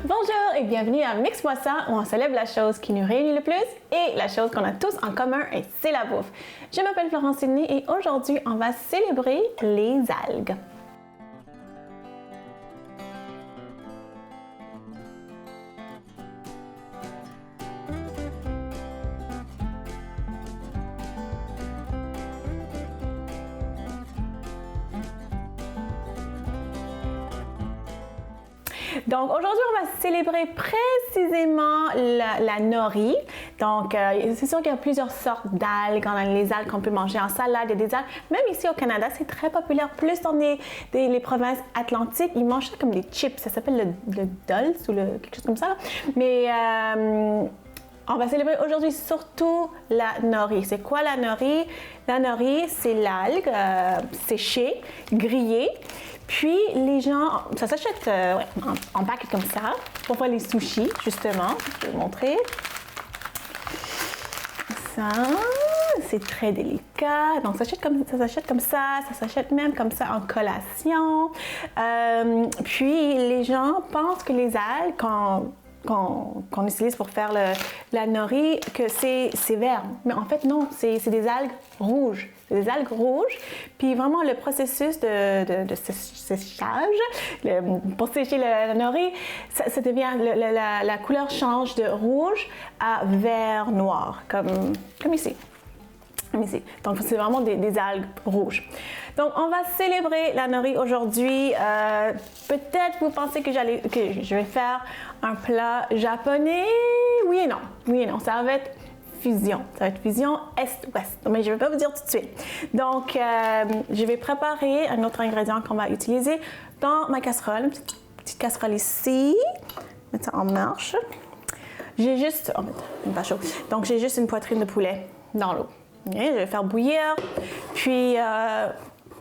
Bonjour et bienvenue à Mix-moi ça où on célèbre la chose qui nous réunit le plus et la chose qu'on a tous en commun et c'est la bouffe. Je m'appelle Florence Sidney et aujourd'hui on va célébrer les algues. Donc aujourd'hui, on va célébrer précisément la nori. Donc c'est sûr qu'il y a plusieurs sortes d'algues. On a les algues qu'on peut manger en salade, il y a des algues. Même ici au Canada, c'est très populaire. Plus dans les provinces atlantiques, ils mangent ça comme des chips. Ça s'appelle le dulse ou quelque chose comme ça. Mais on va célébrer aujourd'hui surtout la nori. C'est quoi la nori? La nori, c'est l'algue séchée, grillée. Puis les gens, ça s'achète en paquet comme ça, pour faire les sushis, justement. Je vais vous montrer. Ça, c'est très délicat. Donc ça s'achète comme ça s'achète même comme ça en collation. Puis les gens pensent que les algues, qu'on utilise pour faire la nori, que c'est vert. Mais en fait, non, c'est des algues rouges. C'est des algues rouges. Puis vraiment, le processus de séchage, pour sécher la nori, ça devient, la couleur change de rouge à vert noir, comme ici. Donc, c'est vraiment des algues rouges. Donc, on va célébrer la nori aujourd'hui. Peut-être vous pensez que je vais faire un plat japonais. Oui et non. Oui et non. Ça va être fusion. Ça va être fusion est-ouest. Mais je ne vais pas vous dire tout de suite. Donc, je vais préparer un autre ingrédient qu'on va utiliser dans ma casserole. Une petite casserole ici. Mettre ça en marche. J'ai juste... Oh, pas chaud. Donc, j'ai juste une poitrine de poulet dans l'eau. Okay, je vais faire bouillir, puis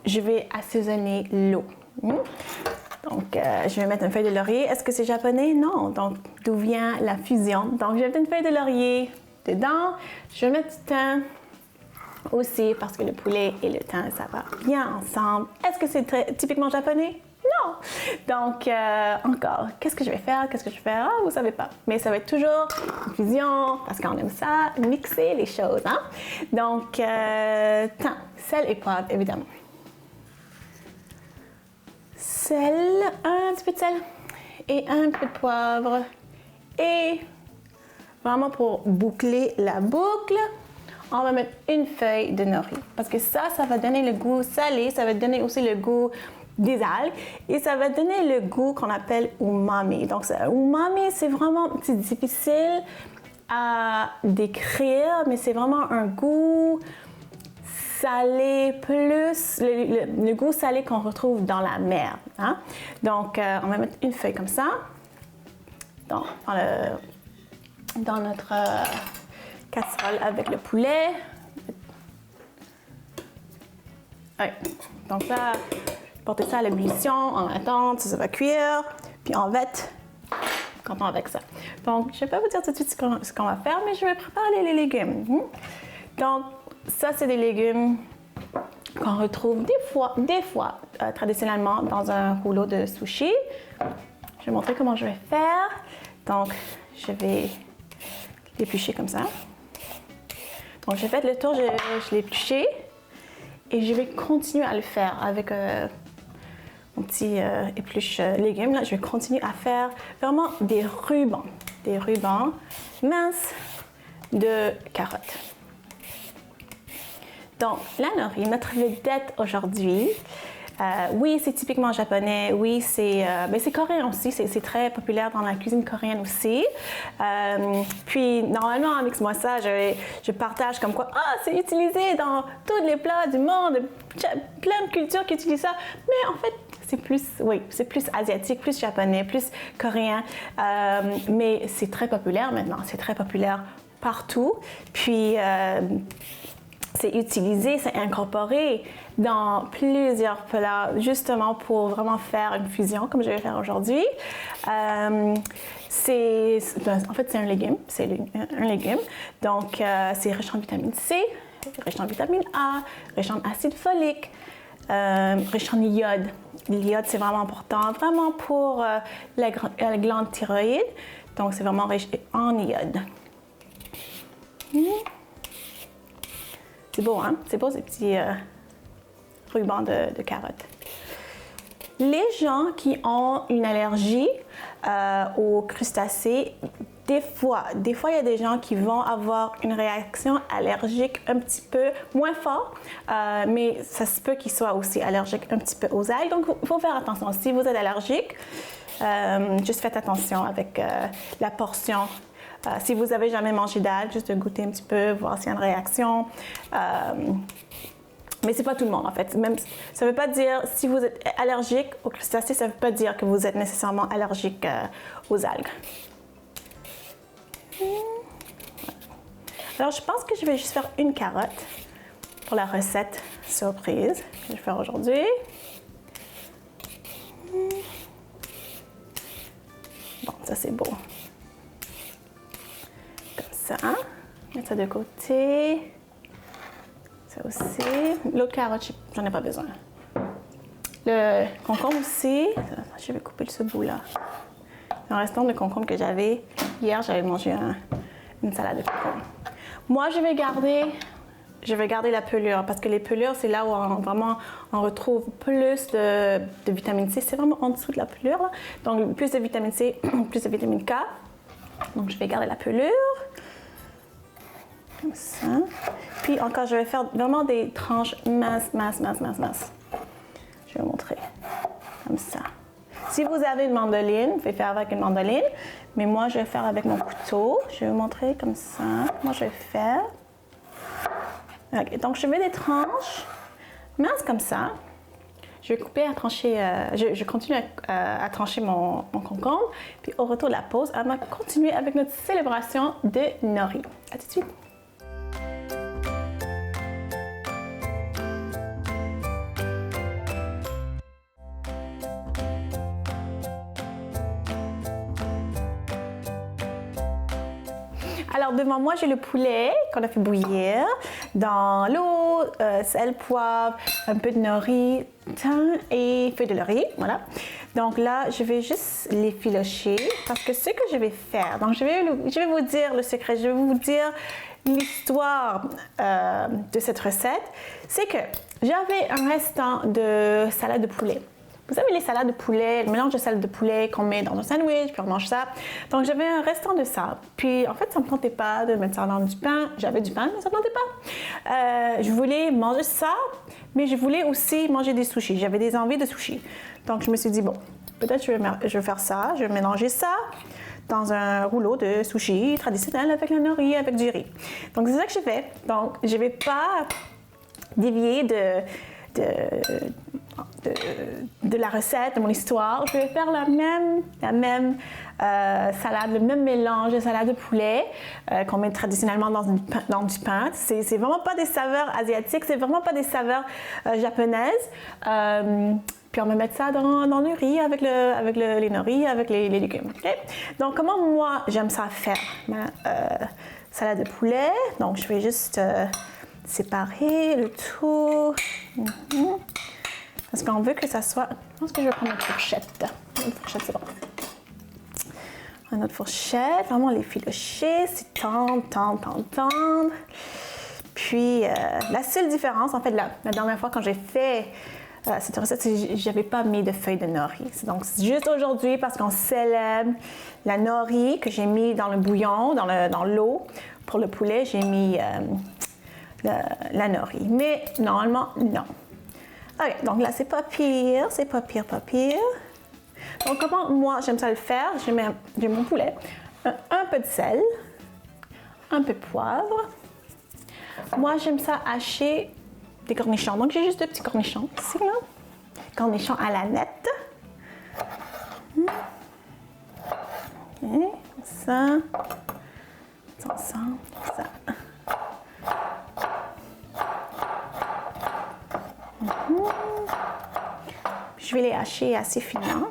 je vais assaisonner l'eau. Donc, je vais mettre une feuille de laurier. Est-ce que c'est japonais? Non. Donc, d'où vient la fusion? Donc, je vais mettre une feuille de laurier dedans. Je vais mettre du thym aussi parce que le poulet et le thym, ça va bien ensemble. Est-ce que c'est typiquement japonais? Non! Donc, encore, qu'est-ce que je vais faire? Ah, vous savez pas. Mais ça va être toujours une fusion, parce qu'on aime ça, mixer les choses, hein? Donc, thym, sel et poivre, évidemment. Sel, un petit peu de sel et un peu de poivre. Et vraiment pour boucler la boucle, on va mettre une feuille de nori. Parce que ça va donner le goût salé, ça va donner aussi le goût des algues et ça va donner le goût qu'on appelle umami. Donc, umami, c'est difficile à décrire, mais c'est vraiment un goût salé plus, le goût salé qu'on retrouve dans la mer. Hein? Donc, on va mettre une feuille comme ça dans notre casserole avec le poulet. Ouais. Donc là, porter ça à l'ébullition, on attend, ça va cuire, puis on va être content avec ça. Donc, je ne vais pas vous dire tout de suite ce qu'on va faire, mais je vais préparer les légumes. Donc, ça, c'est des légumes qu'on retrouve des fois traditionnellement dans un rouleau de sushi. Je vais montrer comment je vais faire. Donc, je vais l'éplucher comme ça. Donc, j'ai fait le tour, je l'ai épluché et je vais continuer à le faire avec mon petit épluche légumes. Là, je vais continuer à faire vraiment des rubans minces de carottes. Donc, la nori, notre vedette aujourd'hui. Oui, c'est typiquement japonais. Oui, c'est coréen aussi. C'est très populaire dans la cuisine coréenne aussi. Puis, normalement, en Mix-moi ça, je partage comme quoi, c'est utilisé dans tous les plats du monde. Plein de cultures qui utilisent ça. Mais en fait, c'est plus asiatique, plus japonais, plus coréen. Mais c'est très populaire maintenant. C'est très populaire partout. Puis, c'est utilisé, c'est incorporé dans plusieurs plats, justement pour vraiment faire une fusion, comme je vais faire aujourd'hui. En fait, c'est un légume. Donc, c'est riche en vitamine C, riche en vitamine A, riche en acide folique, riche en iode. L'iode, c'est vraiment important, vraiment pour la glande thyroïde. Donc, c'est vraiment riche en iode. C'est beau, hein? C'est beau, ces petits rubans de carottes. Les gens qui ont une allergie aux crustacés, des fois, il y a des gens qui vont avoir une réaction allergique un petit peu moins forte, mais ça se peut qu'ils soient aussi allergiques un petit peu aux algues. Donc, il faut faire attention. Si vous êtes allergique, juste faites attention avec la portion. Si vous n'avez jamais mangé d'algues, juste goûter un petit peu, voir s'il y a une réaction. Mais c'est pas tout le monde en fait. Même, ça ne veut pas dire, si vous êtes allergique aux crustacés, ça ne veut pas dire que vous êtes nécessairement allergique aux algues. Alors, je pense que je vais juste faire une carotte pour la recette surprise que je vais faire aujourd'hui. Bon, ça c'est beau. Comme ça. Mettre ça de côté. Ça aussi. L'autre carotte, j'en ai pas besoin. Le concombre aussi. Je vais couper ce bout-là. Un restant de concombre que j'avais. Hier, j'avais mangé une salade de concombre. Moi, je vais garder la pelure parce que les pelures, c'est là où on retrouve plus de vitamine C. C'est vraiment en dessous de la pelure. Là. Donc, plus de vitamine C, plus de vitamine K. Donc, je vais garder la pelure. Comme ça. Puis encore, je vais faire vraiment des tranches minces. Je vais vous montrer. Comme ça. Si vous avez une mandoline, vous pouvez faire avec une mandoline. Mais moi, je vais faire avec mon couteau. Je vais vous montrer comme ça. Moi, je vais faire. Okay, donc, je mets des tranches minces comme ça. Je vais couper à trancher. Je continue à trancher mon concombre. Puis, au retour de la pause, on va continuer avec notre célébration de nori. À tout de suite. Alors, devant moi, j'ai le poulet qu'on a fait bouillir dans l'eau, sel, poivre, un peu de nori, thym et feuilles de laurier. Voilà. Donc là, je vais juste les filocher parce que ce que je vais faire, donc je vais vous dire le secret, je vais vous dire l'histoire de cette recette, c'est que j'avais un restant de salade de poulet. Vous savez, les salades de poulet, le mélange de salade de poulet qu'on met dans un sandwich, puis on mange ça. Donc, j'avais un restant de ça. Puis, en fait, ça ne me tentait pas de mettre ça dans du pain. J'avais du pain, mais ça ne me tentait pas. Je voulais manger ça, mais je voulais aussi manger des sushis. J'avais des envies de sushis. Donc, je me suis dit, bon, peut-être je vais faire ça. Je vais mélanger ça dans un rouleau de sushis traditionnel avec la nori, avec du riz. Donc, c'est ça que j'ai fait. Donc, je ne vais pas dévier de la recette, de mon histoire. Je vais faire la même salade, le même mélange de salade de poulet qu'on met traditionnellement dans du pain. C'est vraiment pas des saveurs asiatiques, c'est vraiment pas des saveurs japonaises. Puis on va mettre ça dans le riz avec les nori, avec les légumes. Okay? Donc comment moi j'aime ça faire ma salade de poulet. Donc je vais juste séparer le tout. Parce qu'on veut que ça soit... Je pense que je vais prendre une fourchette. Une fourchette, c'est bon. Une autre fourchette. Vraiment les filocher. C'est tendre. Puis, la seule différence, en fait, la dernière fois quand j'ai fait cette recette, c'est que je n'avais pas mis de feuilles de nori. Donc, c'est juste aujourd'hui, parce qu'on célèbre la nori que j'ai mis dans le bouillon, dans l'eau. Pour le poulet, j'ai mis la nori. Mais normalement, non. Ok, donc là, c'est pas pire. Donc, comment moi, j'aime ça le faire? J'ai mon poulet, un peu de sel, un peu de poivre. Moi, j'aime ça hacher des cornichons. Donc, j'ai juste deux petits cornichons ici, là. Cornichons à la nette. Okay, ça. Ensemble, ça. Je vais les hacher assez finement.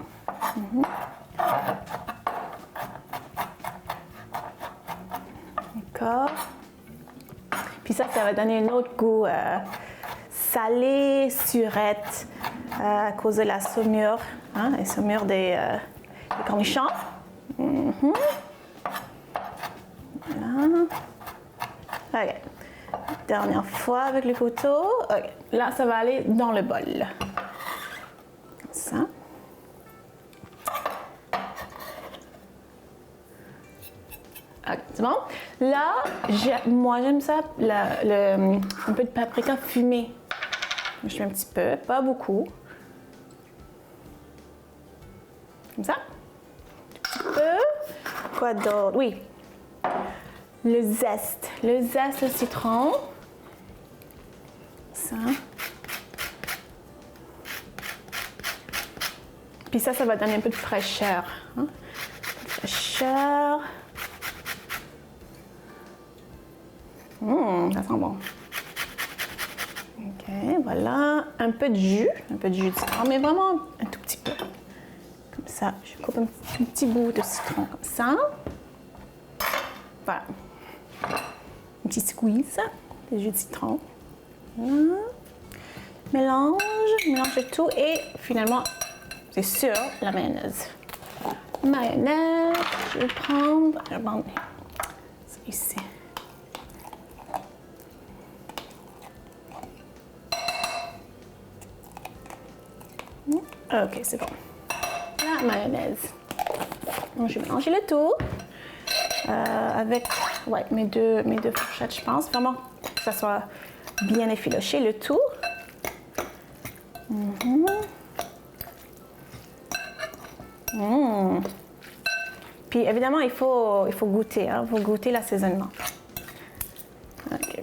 D'accord. Puis ça va donner un autre goût salée, surette, à cause de la saumure, hein, la saumure des cornichons. Voilà. OK. Dernière fois avec le couteau. OK. Là, ça va aller dans le bol. Comme ça. OK, c'est bon. Là, moi, j'aime ça, un peu de paprika fumé. Je mets un petit peu, pas beaucoup. Comme ça. Un petit peu. Quoi d'autre? Oui. Le zeste de citron. Ça. Puis ça va donner un peu de fraîcheur. Hein? Un peu de fraîcheur. Ça sent bon. OK, voilà. Un peu de jus de citron, mais vraiment un tout petit peu. Comme ça, je coupe un petit bout de citron comme ça. Voilà. Un petit squeeze de jus de citron. Voilà. Mélange tout et finalement, c'est sûr, la mayonnaise. Mayonnaise, je vais prendre ça ici. OK, c'est bon. La mayonnaise. Donc, je vais mélanger le tout avec mes deux fourchettes, je pense. Vraiment que ça soit bien effiloché, le tout. Puis évidemment, il faut goûter, hein? Il faut goûter l'assaisonnement. OK.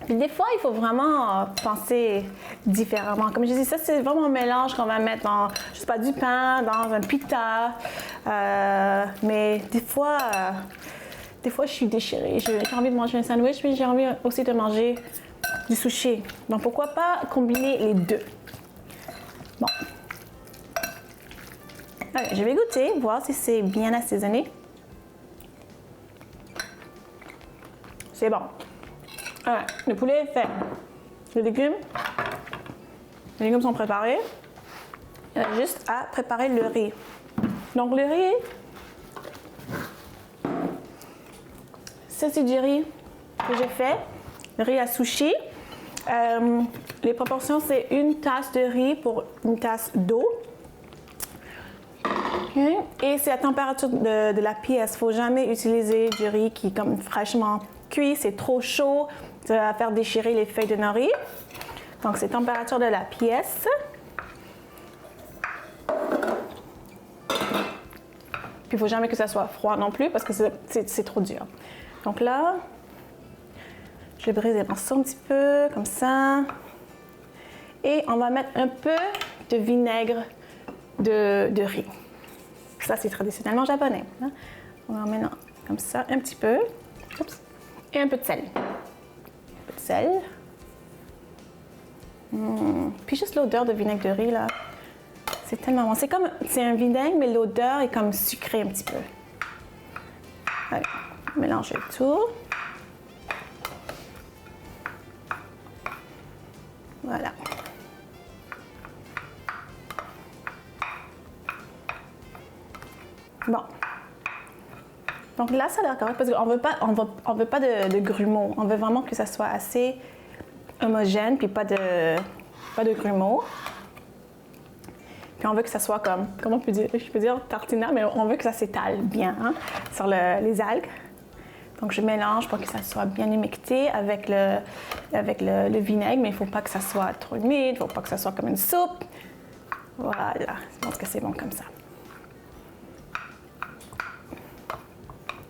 Puis des fois, il faut vraiment penser différemment. Comme je dis, ça, c'est vraiment un mélange qu'on va mettre dans, je sais pas, du pain, dans un pita. Mais des fois, je suis déchirée. J'ai envie de manger un sandwich, mais j'ai envie aussi de manger du sushi. Donc, pourquoi pas combiner les deux? Bon. Allez, je vais goûter, voir si c'est bien assaisonné. C'est bon. Ouais, le poulet est fait. Les légumes sont préparés. Il y a juste à préparer le riz. Donc le riz, ça c'est du riz que j'ai fait, le riz à sushi. Les proportions, c'est une tasse de riz pour une tasse d'eau. Okay. Et c'est la température de la pièce. Il ne faut jamais utiliser du riz qui est comme fraîchement cuit, c'est trop chaud. Ça va faire déchirer les feuilles de nori. Donc, c'est température de la pièce. Puis, il ne faut jamais que ça soit froid non plus parce que c'est trop dur. Donc là, je vais briser les morceaux un petit peu, comme ça. Et on va mettre un peu de vinaigre de riz. Ça, c'est traditionnellement japonais. Hein? On en met comme ça, un petit peu. Oups. Et un peu de sel. Puis juste l'odeur de vinaigre de riz, là, c'est tellement bon. C'est un vinaigre, mais l'odeur est comme sucrée un petit peu. Allez, mélanger le tout. Voilà. Bon. Donc là, ça a l'air correct parce qu'on veut pas de grumeaux. On veut vraiment que ça soit assez homogène puis pas de grumeaux. Puis on veut que ça soit comme, je peux dire tartinade, mais on veut que ça s'étale bien sur les algues. Donc je mélange pour que ça soit bien humecté avec le vinaigre, mais il ne faut pas que ça soit trop humide, il ne faut pas que ça soit comme une soupe. Voilà, je pense que c'est bon comme ça.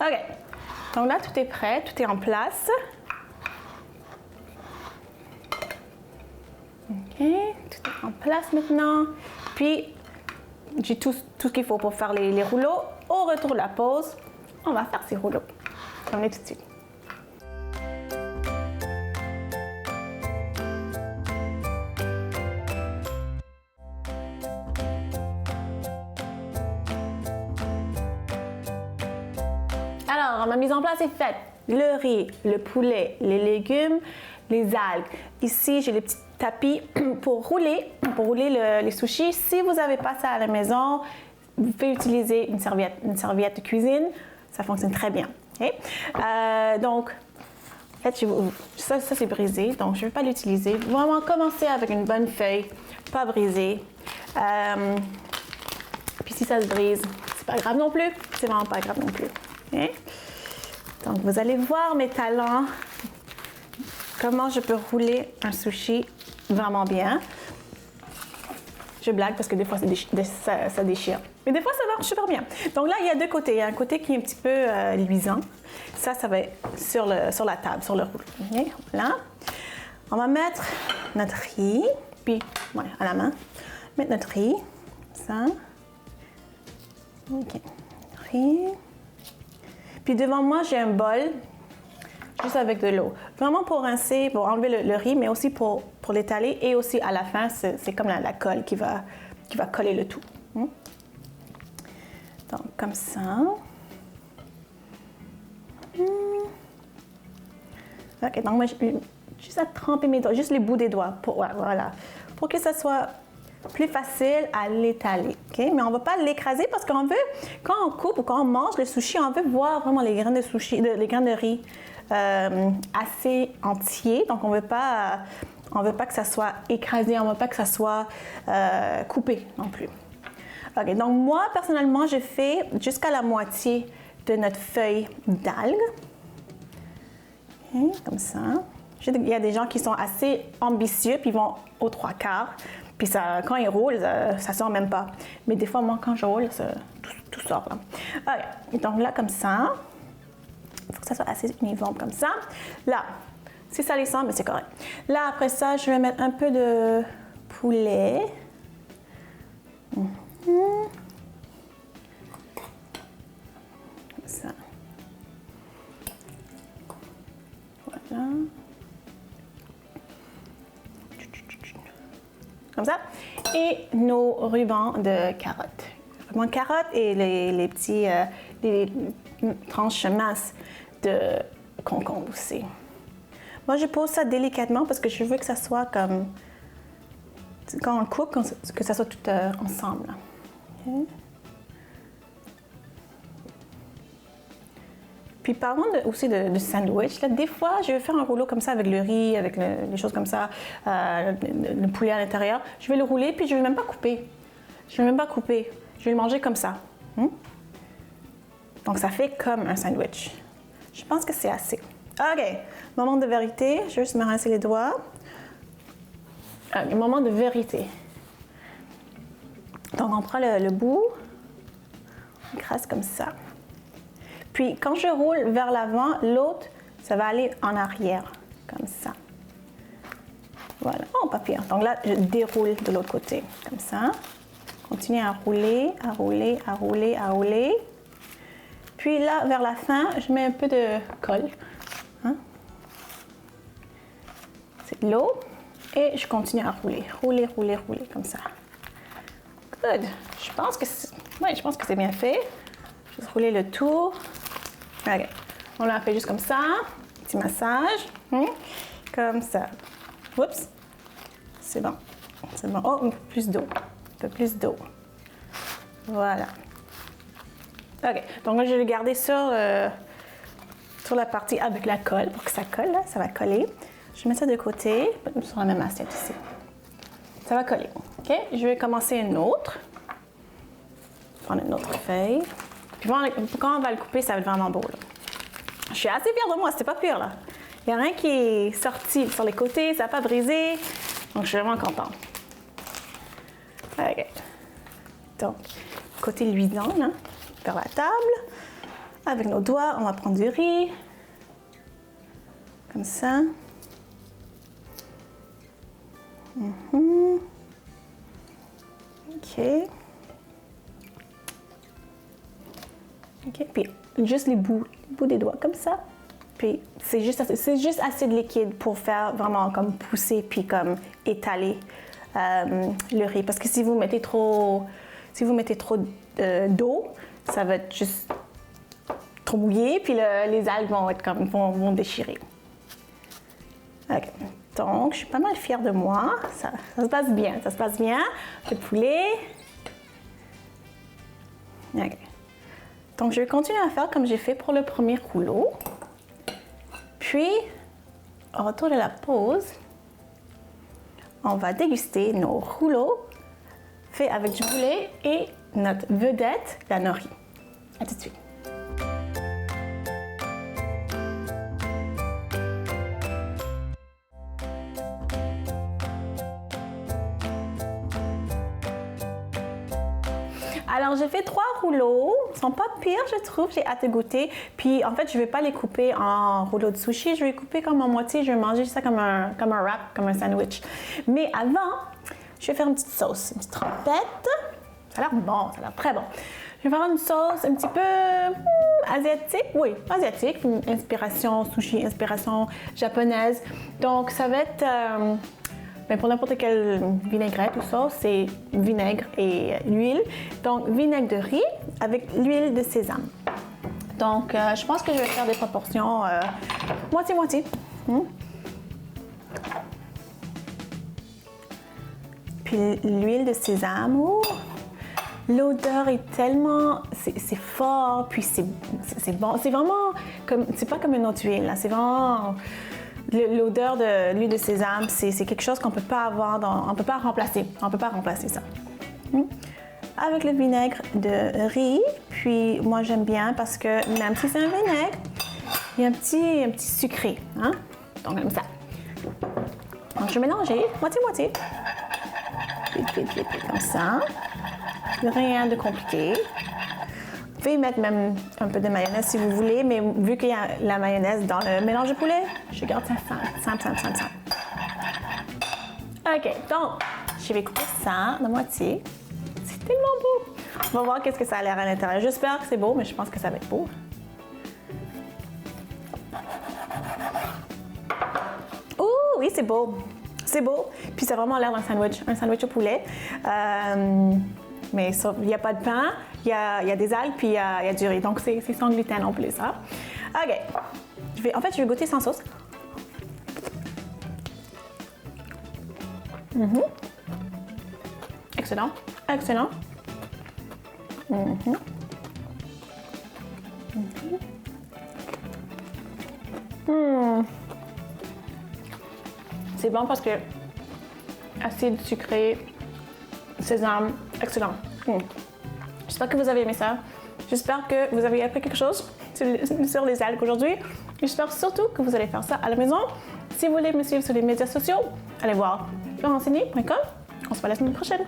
OK. Donc là, tout est prêt, tout est en place. OK, tout est en place maintenant. Puis, j'ai tout ce qu'il faut pour faire les rouleaux. Au retour de la pause, on va faire ces rouleaux. On est tout de suite. Alors, ma mise en place est faite. le riz, le poulet, les légumes, les algues. Ici, j'ai les petits tapis pour rouler les sushis. Si vous n'avez pas ça à la maison, vous pouvez utiliser une serviette de cuisine. Ça fonctionne très bien. Okay? Donc, en fait, ça c'est brisé, donc je ne vais pas l'utiliser. Vraiment, commencer avec une bonne feuille, pas brisée. Puis si ça se brise, c'est pas grave non plus. C'est vraiment pas grave non plus. Okay? Donc, vous allez voir mes talents, comment je peux rouler un sushi vraiment bien. Je blague parce que des fois, ça déchire. Mais des fois, ça marche super bien. Donc là, il y a deux côtés. Il y a un côté qui est un petit peu luisant. Ça va être sur la table, sur le rouleau. Okay? Voilà. On va mettre notre riz, puis, ouais, à la main. Mettre notre riz, ça. OK. Riz. Puis devant moi, j'ai un bol, juste avec de l'eau. Vraiment pour rincer, pour enlever le riz, mais aussi pour l'étaler. Et aussi à la fin, c'est comme la colle qui va coller le tout. Donc, comme ça. OK, donc moi, juste à tremper mes doigts, juste les bouts des doigts. Voilà. Pour que ça soit plus facile à l'étaler. Okay? Mais on ne va pas l'écraser parce qu'on veut, quand on coupe ou quand on mange le sushi, on veut voir vraiment les grains de sushi, les grains de riz assez entiers. Donc, on ne veut pas que ça soit écrasé, on ne veut pas que ça soit coupé non plus. OK, donc moi, personnellement, je fais jusqu'à la moitié de notre feuille d'algue. Okay, comme ça. Il y a des gens qui sont assez ambitieux, puis ils vont aux 3/4. Puis ça, quand ils roulent, ça sort même pas. Mais des fois, moi, quand je roule, tout sort. Là. OK, donc là, comme ça. Il faut que ça soit assez uniforme comme ça. Là, si ça les sent, mais c'est correct. Là, après ça, je vais mettre un peu de poulet. Comme ça. Voilà. Comme ça. Et nos rubans de carottes. Rubans de carottes et les petits les tranches minces de concombre aussi. Moi, je pose ça délicatement parce que je veux que ça soit comme... Quand on le coupe, que ça soit tout ensemble. Okay. Puis parlons aussi de sandwich. Là, des fois, je vais faire un rouleau comme ça avec le riz, avec les choses comme ça, le poulet à l'intérieur. Je vais le rouler, puis je ne vais même pas couper. Je vais le manger comme ça. Donc, ça fait comme un sandwich. Je pense que c'est assez. OK. Moment de vérité. Je vais juste me rincer les doigts. OK. Moment de vérité. Donc, on prend le bout. On grasse comme ça. Puis, quand je roule vers l'avant, l'autre, ça va aller en arrière. Comme ça. Voilà. Oh, pas pire. Donc là, je déroule de l'autre côté. Comme ça. Continue à rouler, à rouler, à rouler, à rouler. Puis là, vers la fin, je mets un peu de colle. C'est de l'eau. Et je continue à rouler. Rouler, rouler, rouler, comme ça. Good. Je pense que c'est bien fait. Juste rouler le tour. OK. On l'a fait juste comme ça. Petit massage. Comme ça. Oups. C'est bon. C'est bon. Oh, un peu plus d'eau. Un peu plus d'eau. Voilà. OK. Donc là, je vais le garder sur la partie avec la colle pour que ça colle. Là. Ça va coller. Je mets ça de côté sur la même assiette ici. Ça va coller. OK. Je vais commencer une autre. Prendre une autre feuille. Puis quand on va le couper, ça va être vraiment beau. Là. Je suis assez fière de moi. C'était pas pire, là. Il n'y a rien qui est sorti sur les côtés. Ça n'a pas brisé. Donc, je suis vraiment contente. OK. Donc, côté luisant, là, vers la table. Avec nos doigts, on va prendre du riz. Comme ça. OK. OK. Puis, juste les bouts des doigts, comme ça. Puis, c'est juste assez de liquide pour faire vraiment comme pousser puis comme étaler le riz. Parce que si vous mettez trop d'eau, ça va être juste trop mouillé, puis les algues vont être comme vont déchirer. Ok. Donc, je suis pas mal fière de moi. Ça se passe bien, ça se passe bien. Le poulet. Ok. Donc, je vais continuer à faire comme j'ai fait pour le premier rouleau. Puis, au retour de la pause, on va déguster nos rouleaux faits avec du poulet et notre vedette, la nori. À tout de suite. Alors, j'ai fait 3 rouleaux. Ils sont pas pires, je trouve. J'ai hâte de goûter. Puis, en fait, je vais pas les couper en rouleaux de sushi. Je vais les couper comme en moitié. Je vais manger ça comme un wrap, comme un sandwich. Mais avant, je vais faire une petite sauce, une petite trompette. Ça a l'air bon, ça a l'air très bon. Je vais faire une sauce un petit peu asiatique. Oui, asiatique. Une inspiration sushi, inspiration japonaise. Donc, ça va être... mais pour n'importe quelle vinaigrette ou sauce, c'est vinaigre et l'huile. Donc, vinaigre de riz avec l'huile de sésame. Donc, je pense que je vais faire des proportions moitié-moitié. Puis l'huile de sésame, l'odeur est tellement... C'est fort, puis c'est bon. C'est vraiment comme... C'est pas comme une autre huile, là. C'est vraiment... L'odeur de l'huile de sésame, c'est quelque chose qu'on peut pas avoir on peut pas remplacer. On peut pas remplacer ça. Avec le vinaigre de riz, puis moi j'aime bien parce que même si c'est un vinaigre, il y a un petit sucré, hein? Donc comme ça. Donc je vais mélanger moitié-moitié. Vite, comme ça. Rien de compliqué. Vous pouvez mettre même un peu de mayonnaise si vous voulez, mais vu qu'il y a la mayonnaise dans le mélange de poulet, je garde ça simple. OK, donc, je vais couper ça de moitié. C'est tellement beau! On va voir qu'est-ce que ça a l'air à l'intérieur. J'espère que c'est beau, mais je pense que ça va être beau. Oh, oui, c'est beau! C'est beau! Puis ça a vraiment l'air d'un sandwich au poulet. Mais il n'y a pas de pain, il y a des algues, puis il y a du riz. Donc, c'est sans gluten en plus. Hein? OK. Je vais goûter sans sauce. Excellent. C'est bon parce que acide, sucré, sésame, excellent. J'espère que vous avez aimé ça. J'espère que vous avez appris quelque chose sur les algues aujourd'hui. J'espère surtout que vous allez faire ça à la maison. Si vous voulez me suivre sur les médias sociaux, allez voir florencini.com. On se voit la semaine prochaine.